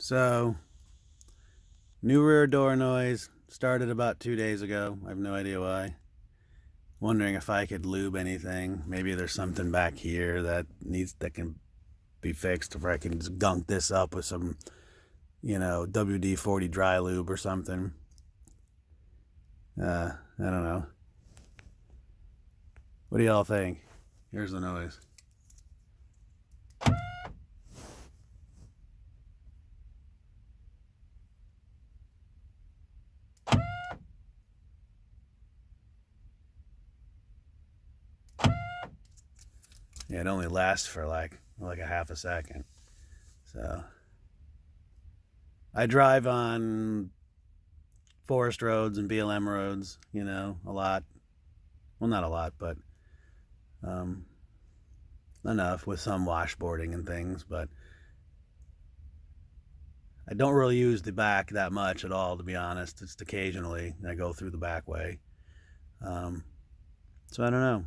So, new rear door noise started about 2 days ago. I have no idea why. Wondering if I could lube anything. Maybe there's something back here that can be fixed, or I can just gunk this up with some, WD-40 dry lube or something. I don't know. What do y'all think? Here's the noise. Yeah, it only lasts for like a half a second. So I drive on forest roads and BLM roads, a lot. Well, not a lot, but um, enough with some washboarding and things. But I don't really use the back that much at all, to be honest. Just occasionally I go through the back way. So I don't know.